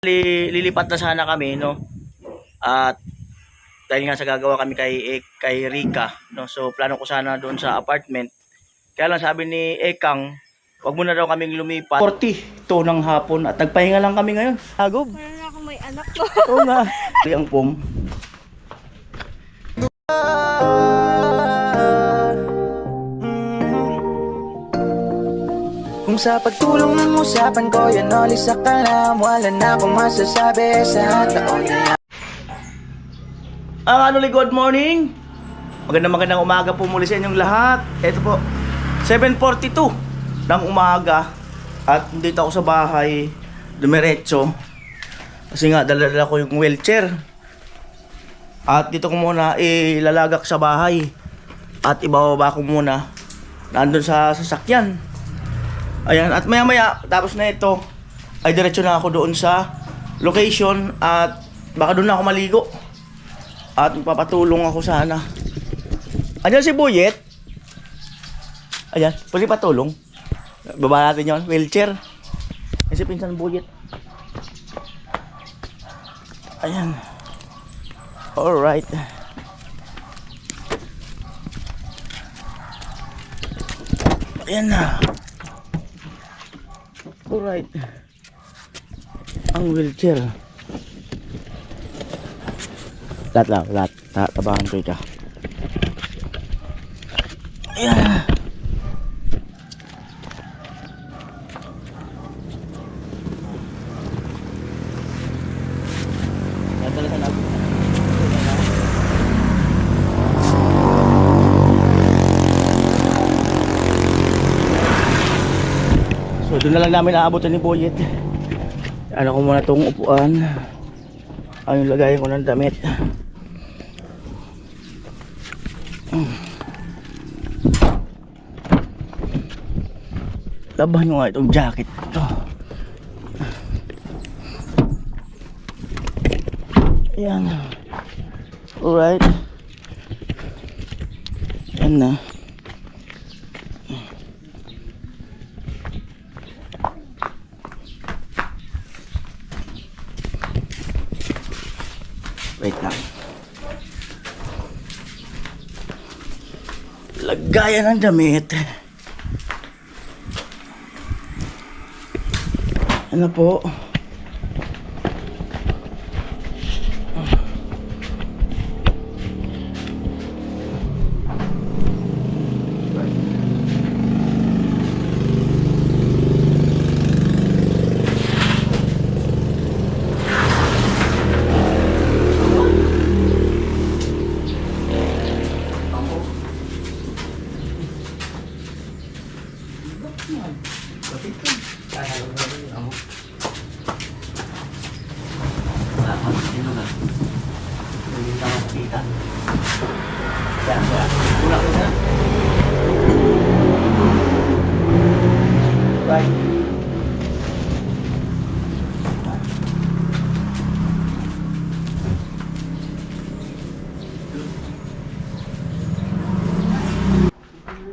Lilipat na sana kami, no? At dahil nga sa gagawa kami kay Rika, no? So plano ko sana doon sa apartment. Kaya lang sabi ni Ekang, wag mo na daw kaming lumipat. 42 ng hapon at nagpahinga lang kami ngayon. Agog. Parang na akong may anak ko. Oo nga. Ang pom. Kung sa pagtulong ng usapan ko, yan olis sa kalam. Wala na akong masasabi sa taon na. Good morning. Magandang umaga po muli sa inyong lahat. Ito po, 7:42 ng umaga. At dito ako sa bahay, dumiretso. Kasi nga, dala-dala ko yung wheelchair. At dito ko muna ilalagak sa bahay. At ibababa ko muna nandun sa sasakyan. Ayan, at maya-maya, tapos na ito, ay diretso na ako doon sa location at baka doon na ako maligo. At magpapatulong ako sana. Ayan si Buyet. Ayan, pwede patulong. Baba natin yun, wheelchair. Kasi pinsan Buyet. Ayan. Alright. Ayan na. Alright. Ang wheelchair. Lahat. Tabahan ko ika. Ayan. So doon na lang namin aabutan ni Boyet. Ano ko muna itong upuan. Ayun, lagayin ko ng damit. Labahan nyo nga itong jacket ito. Ayan. Alright. Ayan na. Wait lang. Lagayan ng damit. Ano po?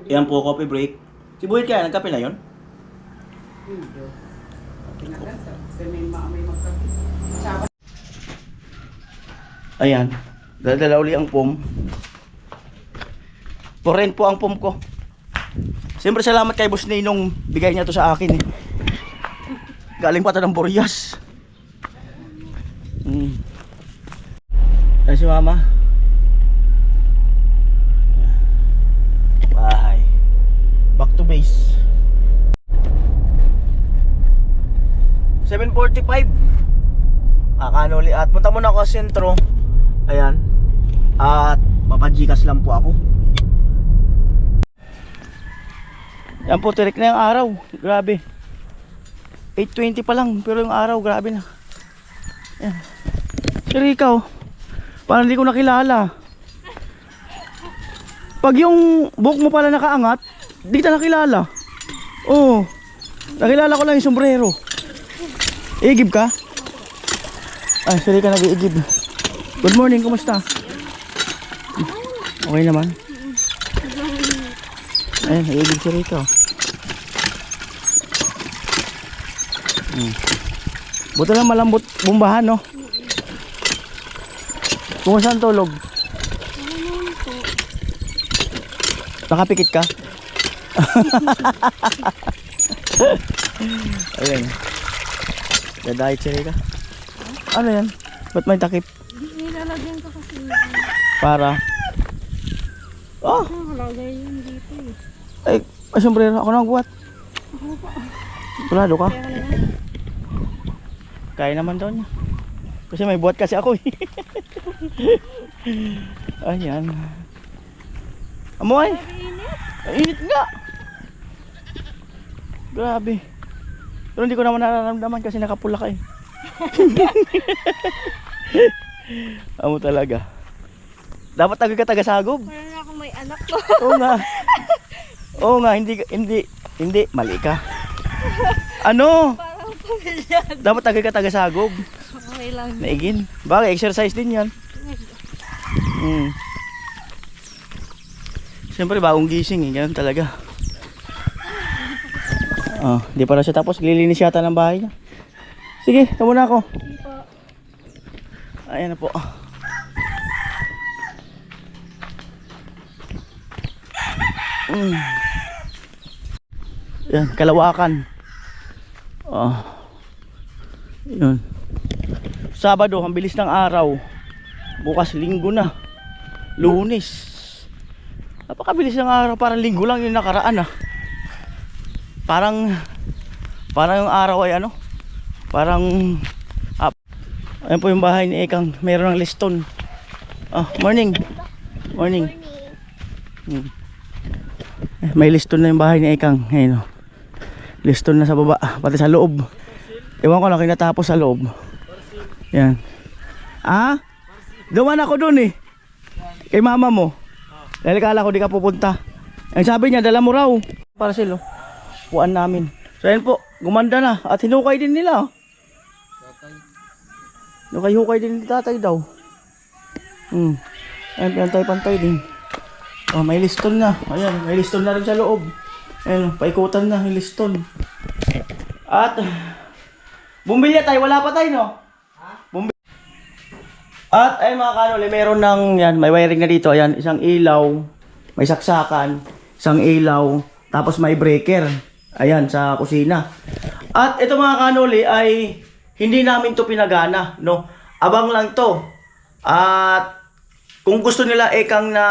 Yan po, coffee break. Si Buhit kaya, nagkape na yun? Ayan, dala uli ang pom. Poren po ang pom ko. Siyempre salamat kay Boss Ninong, bigay niya to sa akin eh. Galing pa to ng Boreas. Ay si Mama. Bahay. Back to base. 7:45. Kakanuli at punta muna ako sa sentro. Ayan. At papajikas lang po ako. Yan po, tirik na yung araw. Grabe. 8:20 pa lang, pero yung araw grabe na. Ayan. Si Rika, oh. Parang hindi ko nakilala. Pag yung buhok mo pala nakaangat, di kita nakilala. Oo. Nakilala ko lang yung sombrero. Igib ka? Ay, sorry ka nag-iigib. Good morning, kumusta? Okay naman. Ayun, nag-iigib si Rika. Buto lang malambot bumbahan, no? Kung saan tulog? Nakapikit ka? Ayan. Dadahit siya ka. Ano yan? Ba't may takip? Nilalagyan ko kasi Para? Oh! nakalagay yun dito eh. Ay, sombrero. Ako nang buhat. Kulado ka? Kaya ka naman. Kaya naman daw niya. Kasi may buhat kasi ako eh. Ayan. Amoy! Ay, init nga! Grabe. Pero hindi ko naman nararamdaman kasi nakapula ka eh. Amo talaga. Dapat taga-sagob. Parang ako may anak ko. Oo nga. Oo nga, hindi, mali ka. Ano? Parang pamilyado. Dapat taga-sagob. Okay lang. Naigin. Bagay, exercise din yan. Siyempre, bagong gising eh. Ganun talaga. Oh, di pa na siya tapos. Lilinis yata ng bahay niya. Sige, tamo na ako. Hindi po. Ayan na po. Yan, Kalawakan. Oh. Yun. Sabado, ang bilis ng araw. Bukas linggo na. Lunes. Napakabilis ng araw, parang linggo lang yung nakaraan ah. Parang yung araw ay ano? Parang ayan po yung bahay ni Ekang, mayroon ng liston. Morning. Morning. May liston na yung bahay ni Ekang. Ayun, liston na sa baba, pati sa loob. Ewan ko lang kinatapos sa loob. Yan. Duman ako dun eh. Kay mama mo. Dahil kala ko di ka pupunta. Ang sabi niya, dala mo raw. Para silo. Puan namin. So ayan po, gumanda na. At hinukay din nila. Hukay din ni tatay daw. Ayan, pantay-pantay din. May liston na. Ayan, may liston na rin sa loob. Ayan, paikutan na yung liston. At bumbilya tayo, wala pa tayo no? At ay mga kanoli, meron ng yan, may wiring na dito. Ayan, isang ilaw, may saksakan, isang ilaw, tapos may breaker. Ayan, sa kusina. At ito mga kanoli ay hindi namin to pinagana, no? Abang lang to. At kung gusto nila Ekang na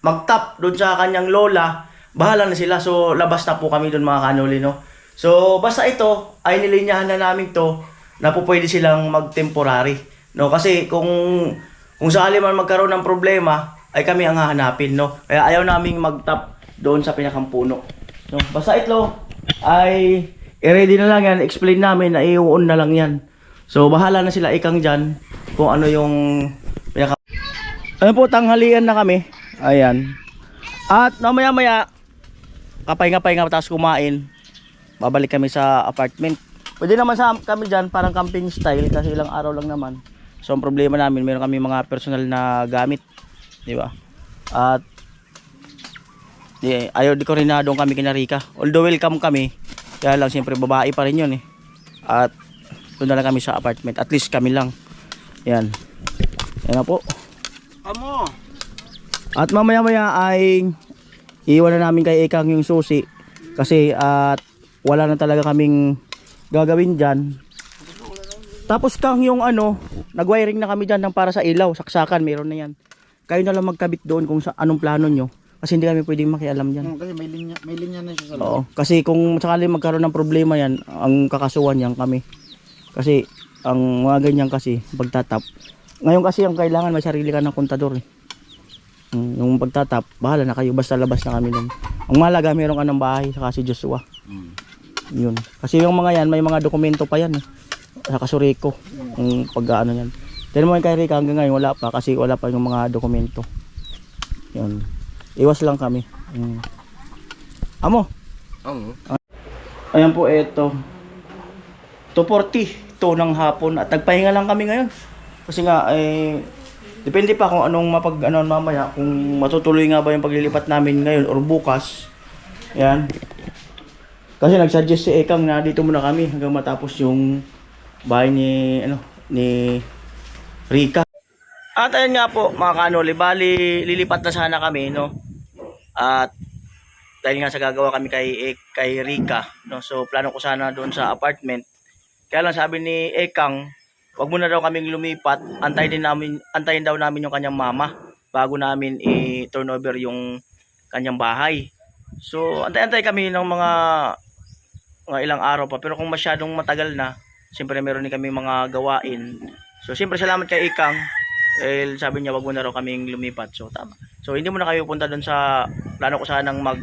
mag-tap doon sa kanyang lola, bahala na sila. So labas na po kami doon mga kanoli, no? So basta ito ay nilinyahan na namin to na po pwede silang mag-temporary, no? Kasi kung sakali man magkaroon ng problema ay kami ang hahanapin, no? Kaya ayaw naming mag-tap doon sa pinakampuno. So basta ito ay i-ready na lang yan, explain namin na i-on na lang yan. So bahala na sila Ekang dyan kung ano yung pinaka... Ayan po, tanghalian na kami. Ayan. At mamaya-maya kapahinga-pahinga tapos kumain. Babalik kami sa apartment. Pwede naman sa kami dyan, parang camping style kasi ilang araw lang naman. So ang problema namin, meron kami mga personal na gamit, di ba? At ayaw di ko rin na doon kami kina Rika. Although welcome kami, kaya lang siyempre babae pa rin yun eh. At doon na lang kami sa apartment. At least kami lang. Yan. Yan na po. Amo. At mamaya-maya ay iiwan na namin kay Ekang yung susi. Kasi at wala na talaga kaming gagawin dyan. Tapos Kang yung ano, nag-wiring na kami dyan ng para sa ilaw, saksakan, meron na yan. Kayo na lang magkabit doon kung sa anong plano nyo. Kasi hindi kami pwedeng makialam dyan. Kasi may linya na siya sa loob. Oo, kasi kung sakali magkaroon ng problema yan, ang kakasuhan yan kami. Kasi ang mga ganyan kasi pagtatap. Ngayon kasi ang kailangan may sarili ka ng kontador eh. Yung pagtatap, bahala na kayo, basta labas na kami nun. Ang malaga, meron ka ng bahay saka si Joshua. Yun. Kasi yung mga yan, may mga dokumento pa yan eh. Sa kasuriko. Yung pag-ano yan. Tignan mo yung kay Rika, hanggang ngayon wala pa kasi wala pa yung mga dokumento. Yun. Iwas lang kami. Amo. Ayan po, eto. 2:40 to ng hapon at nagpahinga lang kami ngayon. Kasi nga depende pa kung anong mapag-ano mamaya, kung matutuloy nga ba yung paglilipat namin ngayon or bukas. Ayan. Kasi nagsuggest si Ekang na dito muna kami hanggang matapos yung bahay ni Rica. At ayun nga po mga kanoli, bali lilipat na sana kami, no? At dahil nga sa gagawa kami kay Rica, no? So plano ko sana doon sa apartment. Kaya lang sabi ni Ekang, wag muna daw kaming lumipat, antayin daw namin yung kanyang mama bago namin i-turn over yung kanyang bahay. So antay kami ng mga ilang araw pa, pero kung masyadong matagal na, siyempre meron din kami mga gawain. So siyempre salamat kay Ekang. Sabi niya wag mo na raw kaming lumipat. So tama. So hindi muna kayo punta doon sa plano ko sanang mag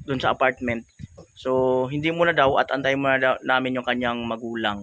doon sa apartment. So hindi muna daw at antayin muna daw namin yung kanyang magulang.